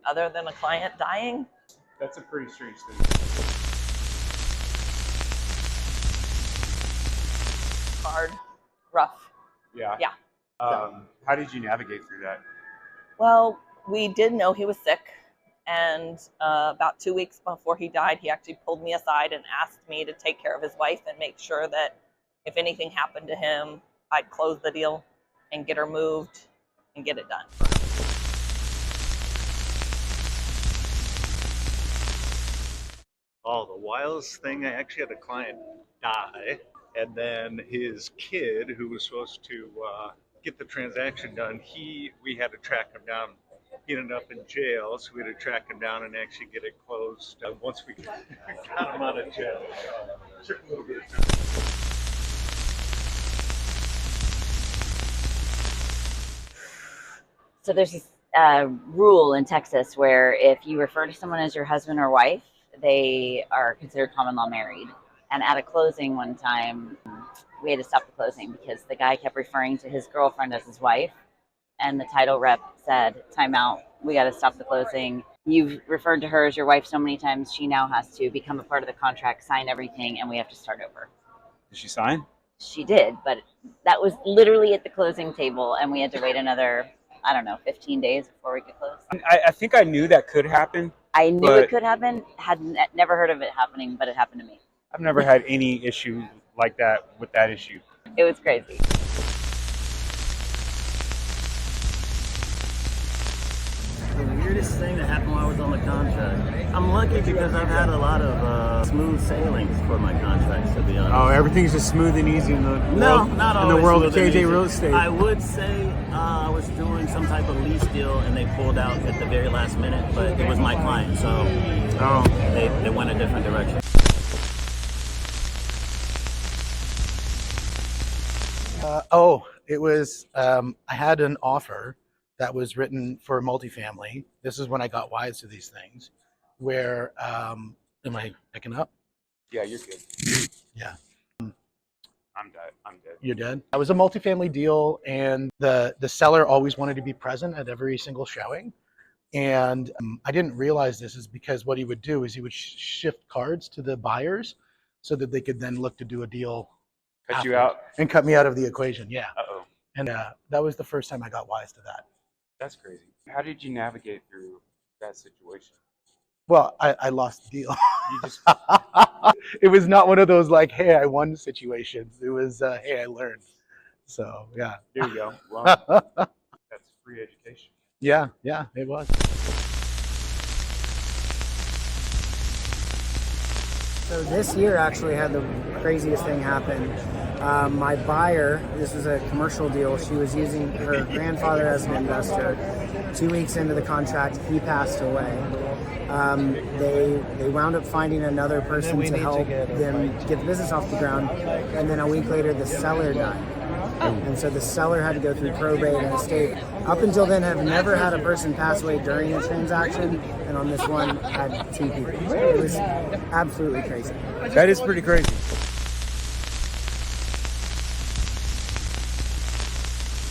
other than a client dying. That's a pretty strange thing. Hard, rough. Yeah. Yeah. How did you navigate through that? Well, we did know he was sick, and about 2 weeks before he died, he actually pulled me aside and asked me to take care of his wife and make sure that if anything happened to him, I'd close the deal and get her moved and get it done. Oh, the wildest thing, I actually had a client die, and then his kid, who was supposed to get the transaction done, we had to track him down. He ended up in jail, so we had to track him down and actually get it closed once we got him out of jail. Took a little bit of time. So there's this rule in Texas where if you refer to someone as your husband or wife, they are considered common law married. And at a closing one time, we had to stop the closing because the guy kept referring to his girlfriend as his wife. And the title rep said, time out, we got to stop the closing. You've referred to her as your wife so many times, she now has to become a part of the contract, sign everything, and we have to start over. Did she sign? She did, but that was literally at the closing table, and we had to wait another, 15 days before we could close. I think I knew that could happen. I knew it could happen, had never heard of it happening, but it happened to me. I've never had any issue like that with that issue. It was crazy. The weirdest thing that happened while I was on the contract. I'm lucky because I've had a lot of smooth sailings for my contracts, to be honest. Oh, everything's just smooth and easy in the world, not in the always world of smooth and KJ easy. Real Estate. I would say I was doing some type of lease deal and they pulled out at the very last minute, but it was my client, so they went a different direction. It was, I had an offer that was written for a multifamily. This is when I got wise to these things, where, am I picking up? Yeah, you're good. Yeah. I'm dead. You're dead? That was a multifamily deal, and the seller always wanted to be present at every single showing. And I didn't realize this is because what he would do is he would shift cards to the buyers so that they could then look to do a deal. Cut you out? And cut me out of the equation, yeah. Uh-oh. And that was the first time I got wise to that. That's crazy. How did you navigate through that situation? Well, I lost the deal. You just It was not one of those like, hey, I won situations. It was, hey, I learned. So, yeah. there you go. Well, that's free education. Yeah, it was. So this year actually had the craziest thing happen. My buyer, this is a commercial deal, she was using her grandfather as an investor. 2 weeks into the contract, he passed away. They wound up finding another person to help them get the business off the ground, and then a week later the seller died. And so the seller had to go through probate and estate. Up until then, have never had a person pass away during a transaction, and on this one, had 2 people. It was absolutely crazy. That is pretty crazy.